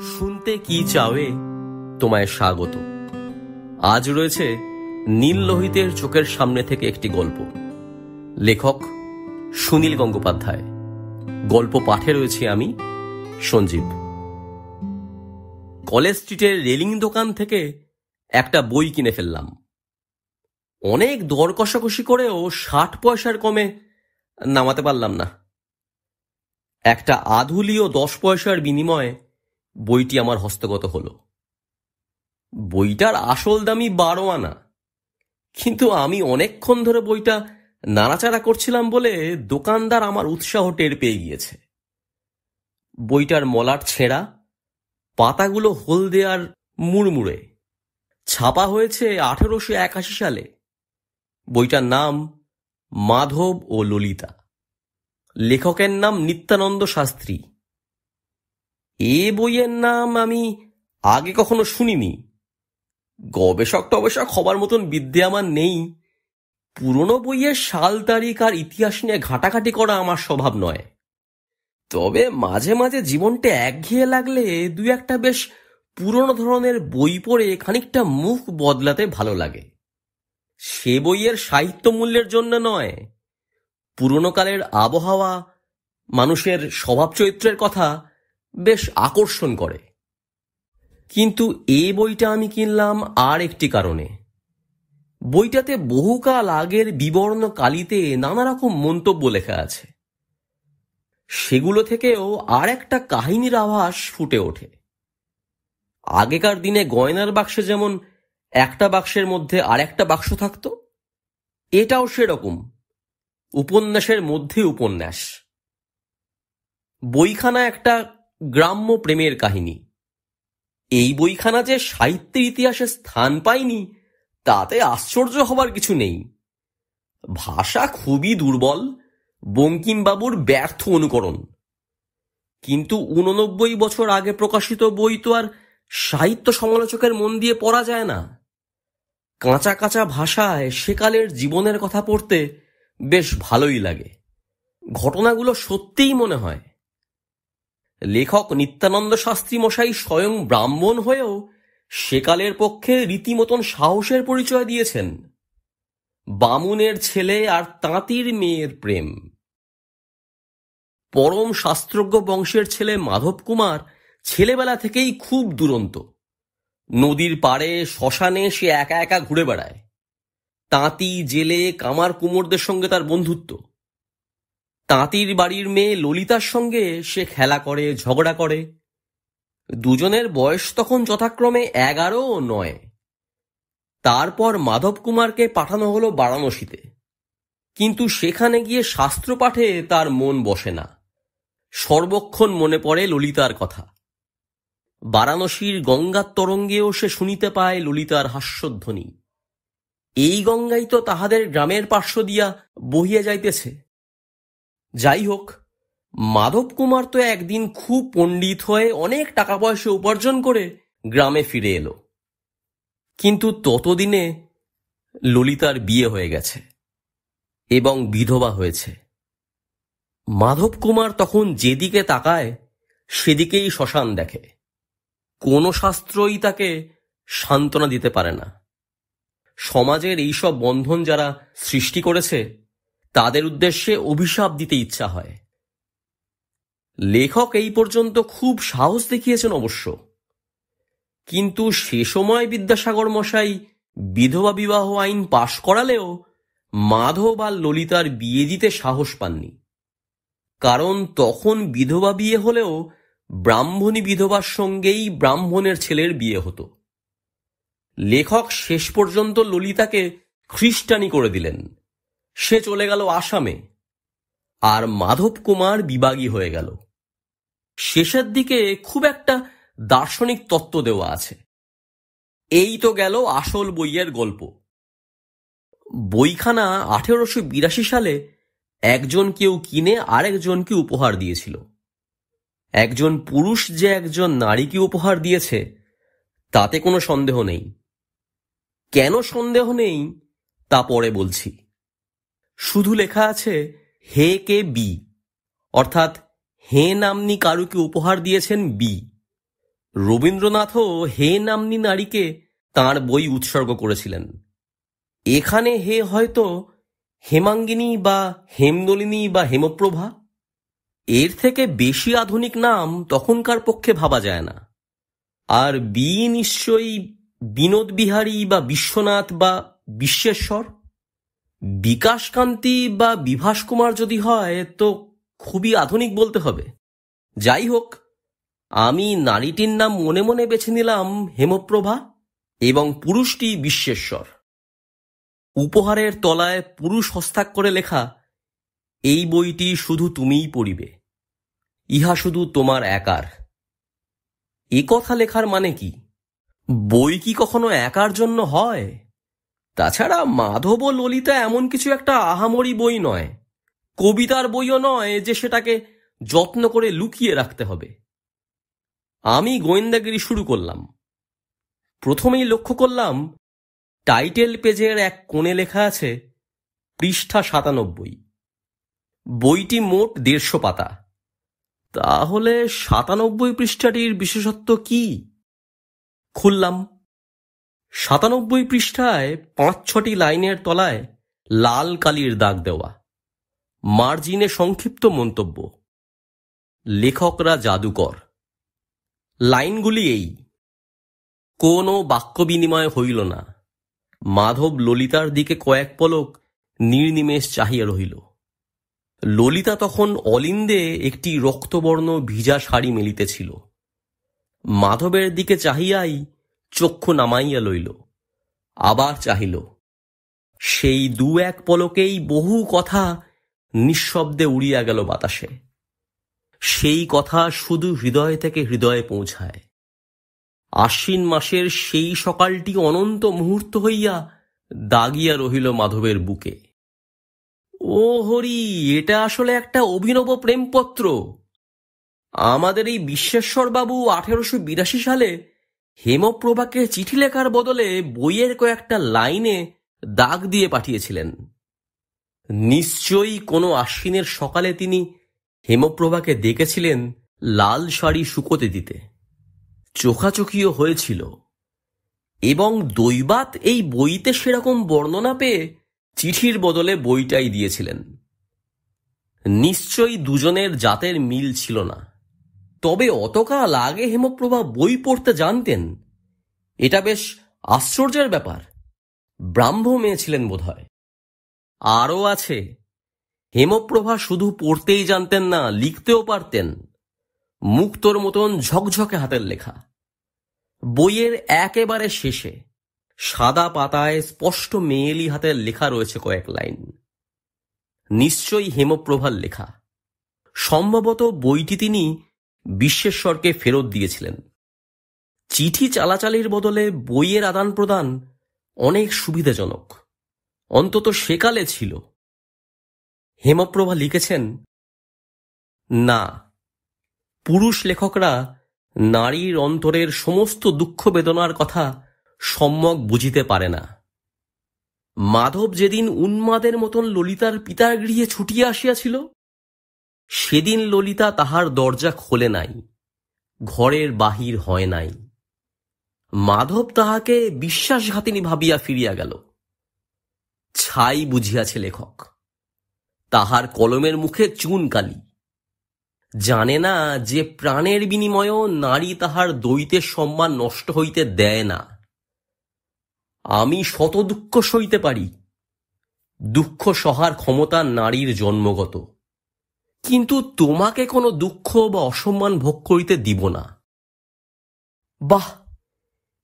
শুনতে কি চাওয়ে তোমায় স্বাগত। আজ রয়েছে নীল লোহিতের চোখের সামনে থেকে একটি গল্প। লেখক সুনীল গঙ্গোপাধ্যায়। গল্প পাঠে রয়েছে আমি, সঞ্জীব। কলেজ স্ট্রিটের রেলিং দোকান থেকে একটা বই কিনে ফেললাম। অনেক দর কষাকষি করেও 60 পয়সার কমে নামাতে পারলাম না। একটা আধুলি ও 10 পয়সার বিনিময়ে বইটি আমার হস্তগত হলো। বইটার আসল দামই 12 আনা, কিন্তু আমি অনেকক্ষণ ধরে বইটা নাড়াচাড়া করছিলাম বলে দোকানদার আমার উৎসাহ টের পেয়ে গিয়েছে। বইটার মলাট ছেঁড়া, পাতাগুলো হলদে আর মুড়মুড়ে। ছাপা হয়েছে 1881 সালে। বইটার নাম মাধব ও ললিতা। লেখকের নাম নিত্যানন্দ শাস্ত্রী। এ বইয়ের নাম আমি আগে কখনো শুনিনি। গবেষক টবেষক হবার মতন বিদ্যে আমার নেই। পুরনো বইয়ের সাল তারিখ আর ইতিহাস নিয়ে ঘাটাঘাটি করা আমার স্বভাব নয়। তবে মাঝে মাঝে জীবনটা একঘেয়ে লাগলে দুই একটা বেশ পুরনো ধরনের বই পড়ে খানিকটা মুখ বদলাতে ভালো লাগে। সে বইয়ের সাহিত্য মূল্যের জন্য নয়, পুরনো কালের আবহাওয়া, মানুষের স্বভাব চরিত্রের কথা বেশ আকর্ষণ করে। কিন্তু এই বইটা আমি কিনলাম আর একটি কারণে। বইটাতে বহুকাল আগের বিবর্ণ কালিতে নানা রকম মন্তব্য লেখা আছে। সেগুলো থেকেও আর একটা কাহিনীর আভাস ফুটে ওঠে। আগেকার দিনে গয়নার বাক্সে যেমন একটা বাক্সের মধ্যে আর একটা বাক্স থাকতো, এটাও সেরকম, উপন্যাসের মধ্যে উপন্যাস। বইখানা একটা গ্রাম্য প্রেমের কাহিনী। এই বইখানা যে সাহিত্যের ইতিহাসে স্থান পায়নি তাতে আশ্চর্য হবার কিছু নেই। ভাষা খুবই দুর্বল, বঙ্কিমবাবুর ব্যর্থ অনুকরণ। কিন্তু 89 বছর আগে প্রকাশিত বই তো আর সাহিত্য সমালোচকের মন দিয়ে পড়া যায় না। কাঁচা কাঁচা ভাষায় সেকালের জীবনের কথা পড়তে বেশ ভালোই লাগে। ঘটনাগুলো সত্যিই মনে হয়। লেখক নিত্যানন্দ শাস্ত্রী মশাই স্বয়ং ব্রাহ্মণ হয়েও সেকালের পক্ষে রীতিমতন সাহসের পরিচয় দিয়েছেন। বামুনের ছেলে আর তাঁতির মেয়ের প্রেম। পরম শাস্ত্রজ্ঞ বংশের ছেলে মাধব কুমার ছেলেবেলা থেকেই খুব দুরন্ত। নদীর পাড়ে শ্মশানে সে একা একা ঘুরে বেড়ায়। তাঁতি, জেলে, কামার কুমোরদের সঙ্গে তার বন্ধুত্ব। তাঁতির বাড়ির মেয়ে ললিতার সঙ্গে সে খেলা করে, ঝগড়া করে। দুজনের বয়স তখন যথাক্রমে 11 ও 9। তারপর মাধব কুমারকে পাঠানো হলো বারাণসীতে। কিন্তু সেখানে গিয়ে শাস্ত্র পাঠে তার মন বসে না। সর্বক্ষণ মনে পড়ে ললিতার কথা। বারাণসীর গঙ্গার তরঙ্গেও সে শুনিতে পায় ললিতার হাস্যধ্বনি। এই গঙ্গাই তো তাহাদের গ্রামের পার্শ্ব দিয়া বহিয়া যাইতেছে। যাই হোক, মাধব কুমার তো একদিন খুব পণ্ডিত হয়ে অনেক টাকা পয়সা উপার্জন করে গ্রামে ফিরে এলো। কিন্তু ততদিনে ললিতার বিয়ে হয়ে গেছে এবং বিধবা হয়েছে। মাধব কুমার তখন যেদিকে তাকায় সেদিকেই শ্মশান দেখে। কোনো শাস্ত্রই তাকে সান্ত্বনা দিতে পারে না। সমাজের এইসব বন্ধন যারা সৃষ্টি করেছে তাদের উদ্দেশ্যে অভিশাপ দিতে ইচ্ছা হয়। লেখক এই পর্যন্ত খুব সাহস দেখিয়েছেন অবশ্য, কিন্তু সে সময় বিদ্যাসাগর মশাই বিধবা বিবাহ আইন পাশ করালেও মাধব আর ললিতার বিয়ে দিতে সাহস পাননি। কারণ তখন বিধবা বিয়ে হলেও ব্রাহ্মণী বিধবার সঙ্গেই ব্রাহ্মণের ছেলের বিয়ে হতো। লেখক শেষ পর্যন্ত ললিতাকে খ্রিস্টানি করে দিলেন। সে চলে গেল আসামে, আর মাধব কুমার বিবাগী হয়ে গেল। শেষের দিকে খুব একটা দার্শনিক তত্ত্ব দেওয়া আছে। এই তো গেল আসল বইয়ের গল্প। বইখানা 1882 সালে একজন কেউ কিনে আরেকজনকে উপহার দিয়েছিল। একজন পুরুষ যে একজন নারীকে উপহার দিয়েছে তাতে কোনো সন্দেহ নেই। কেন সন্দেহ নেই তা পরে বলছি। শুধু লেখা আছে হে কে বি, অর্থাৎ হে নাম্নী কারুকে উপহার দিয়েছেন বি। রবীন্দ্রনাথও হে নাম্নী নারীকে তাঁর বই উৎসর্গ করেছিলেন। এখানে হে হয়তো হেমাঙ্গিনী বা হেমনলিনী বা হেমপ্রভা। এর থেকে বেশি আধুনিক নাম তখনকার পক্ষে ভাবা যায় না। আর বি নিশ্চয়ই বিনোদ বিহারী বা বিশ্বনাথ বা বিশ্বেশ্বর। বিকাশকান্তি বা বিভাস কুমার যদি হয় তো খুবই আধুনিক বলতে হবে। যাই হোক, আমি নারীটির নাম মনে মনে বেছে নিলাম হেমপ্রভা এবং পুরুষটি বিশ্বেশ্বর। উপহারের তলায় পুরুষ হস্তাক্ষরে লেখা, এই বইটি শুধু তুমিই পড়িবে, ইহা শুধু তোমার একার। এ কথা লেখার মানে কি? বই কি কখনো একার জন্য হয়? তাছাড়া মাধব ও ললিতা এমন কিছু একটা আহামরি বই নয়, কবিতার বইও নয় যে সেটাকে যত্ন করে লুকিয়ে রাখতে হবে। আমি গোয়েন্দাগিরি শুরু করলাম। প্রথমেই লক্ষ্য করলাম টাইটেল পেজের এক কোণে লেখা আছে পৃষ্ঠা 97। বইটি মোট 150 পাতা। তাহলে 97 পৃষ্ঠাটির বিশেষত্ব কি? খুললাম। 97 পৃষ্ঠায় 5-6টি লাইনের তলায় লাল কালির দাগ দেওয়া, মার্জিনে সংক্ষিপ্ত মন্তব্য, লেখকরা জাদুকর। লাইনগুলি এই: কোনো বাক্য বিনিময় হইল না। মাধব ললিতার দিকে কয়েক পলক নির্নিমেষ চাহিয়া রহিল। ললিতা তখন অলিন্দে একটি রক্তবর্ণ ভিজা শাড়ি মেলিতেছিল। মাধবের দিকে চাহিয়াই চক্ষু নামাইয়া লইল, আবার চাহিল। সেই 2-1 পলকেই বহু কথা নিঃশব্দে উড়িয়া গেল বাতাসে। সেই কথা শুধু হৃদয় থেকে হৃদয়ে পৌঁছায়। আশ্বিন মাসের সেই সকালটি অনন্ত মুহূর্ত হইয়া দাগিয়া রহিল মাধবের বুকে। ও হরি, এটা আসলে একটা অভিনব প্রেমপত্র। আমাদের এই বিশ্বেশ্বর বাবু 1882 সালে হেমপ্রভাকে চিঠি লেখার বদলে বইয়ের কয়েকটা লাইনে দাগ দিয়ে পাঠিয়েছিলেন। নিশ্চয়ই কোনো আশ্বিনের সকালে তিনি হেমপ্রভাকে ডেকেছিলেন লাল শাড়ি শুকোতে দিতে। চোখাচোখিও হয়েছিল, এবং দৈবাত এই বইতে সেরকম বর্ণনা পেয়ে চিঠির বদলে বইটাই দিয়েছিলেন। নিশ্চয়ই দুজনের জাতের মিল ছিল না। তবে অতকাল আগে হেমপ্রভা বই পড়তে জানতেন, এটা বেশ আশ্চর্যের ব্যাপার। ব্রাহ্ম মেয়ে ছিলেন বোধহয়। আরও আছে, হেমপ্রভা শুধু পড়তেই জানতেন না, লিখতেও পারতেন। মুক্তোর মতন ঝকঝকে হাতের লেখা। বইয়ের একেবারে শেষে সাদা পাতায় স্পষ্ট মেয়েলি হাতের লেখা রয়েছে কয়েক লাইন। নিশ্চয়ই হেমপ্রভার লেখা। সম্ভবত বইটি তিনি বিশ্বেশ্বরকে ফেরত দিয়েছিলেন। চিঠি চালাচালির বদলে বইয়ের আদান প্রদান অনেক সুবিধাজনক, অন্তত সেকালে ছিল। হেমপ্রভা লিখেছেন, না, পুরুষ লেখকরা নারীর অন্তরের সমস্ত দুঃখ বেদনার কথা সম্যক বুঝিতে পারে না। মাধব যেদিন উন্মাদের মতন ললিতার পিতার গৃহে ছুটিয়া আসিয়াছিল, সেদিন ললিতা তাহার দরজা খোলে নাই, ঘরের বাহির হয় নাই। মাধব তাহাকে বিশ্বাসঘাতিনী ভাবিয়া ফিরিয়া গেল। ছাই বুঝিয়াছে লেখক। তাহার কলমের মুখে চুন কালি। জানে না যে প্রাণের বিনিময়েও নারী তাহার দ্বৈতের সম্মান নষ্ট হইতে দেয় না। আমি শত দুঃখ সইতে পারি, দুঃখ সহার ক্ষমতা নারীর জন্মগত, কিন্তু তোমাকে কোনো দুঃখ বা অসম্মান ভোগ করিতে দিব না। বাহ,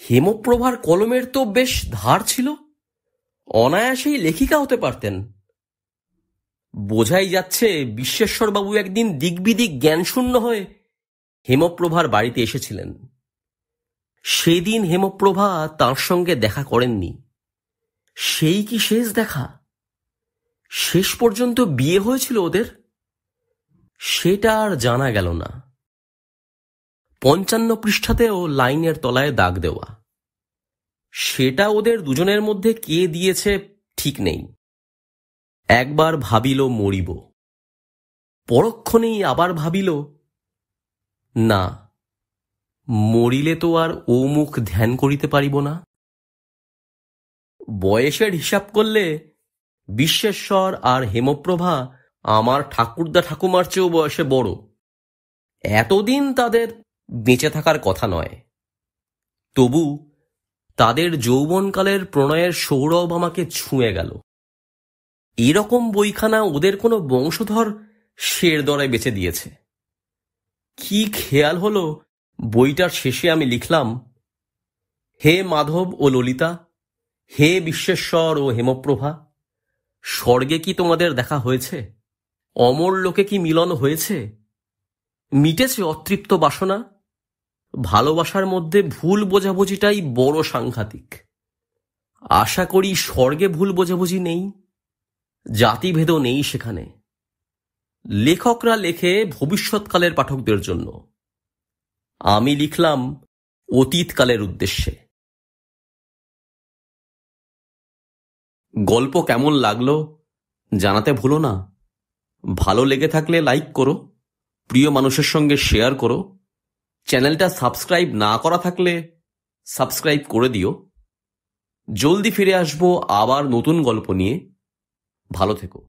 হেমপ্রভার কলমের তো বেশ ধার ছিল। অনায়াসেই লেখিকা হতে পারতেন। বোঝাই যাচ্ছে বিশ্বেশ্বরবাবু একদিন দিগ্বিদিক জ্ঞানশূন্য হয়ে হেমপ্রভার বাড়িতে এসেছিলেন। সেদিন হেমপ্রভা তাঁর সঙ্গে দেখা করেননি। সেই কি শেষ দেখা? শেষ পর্যন্ত বিয়ে হয়েছিল ওদের? সেটা আর জানা গেল না। 55 পৃষ্ঠাতেও লাইনের তলায় দাগ দেওয়া। সেটা ওদের দুজনের মধ্যে কে দিয়েছে ঠিক নেই। একবার ভাবিল মরিব, পরক্ষণেই আবার ভাবিল না, মরিলে তো আর ও মুখ ধ্যান করিতে পারিব না। বয়সের হিসাব করলে বিশ্বেশ্বর আর হেমপ্রভা আমার ঠাকুরদা ঠাকুমার চেয়েও বয়সে বড়। এতদিন তাদের বেঁচে থাকার কথা নয়, তবু তাদের যৌবনকালের প্রণয়ের সৌরভ আমাকে ছুঁয়ে গেল। এরকম বইখানা ওদের কোনো বংশধর শের দরে বেচে দিয়েছে। কি খেয়াল হলো, বইটার শেষে আমি লিখলাম, হে মাধব ও ললিতা, হে বিশ্বেশ্বর ও হেমপ্রভা, স্বর্গে কি তোমাদের দেখা হয়েছে? অমর লোকে কি মিলন হয়েছে? মিটেছে অতৃপ্ত বাসনা? ভালোবাসার মধ্যে ভুল বোঝাবুঝিটাই বড় সাংঘাতিক। আশা করি স্বর্গে ভুল বোঝাবুঝি নেই, জাতিভেদও নেই সেখানে। লেখকরা লেখে ভবিষ্যৎকালের পাঠকদের জন্য, আমি লিখলাম অতীতকালের উদ্দেশ্যে। গল্প কেমন লাগলো জানাতে ভুলো না। ভালো লেগে থাকলে লাইক করো, প্রিয় মানুষের সঙ্গে শেয়ার করো। চ্যানেলটা সাবস্ক্রাইব না করা থাকলে সাবস্ক্রাইব করে দিও। জলদি ফিরে আসবো আবার নতুন গল্প নিয়ে। ভালো থেকো।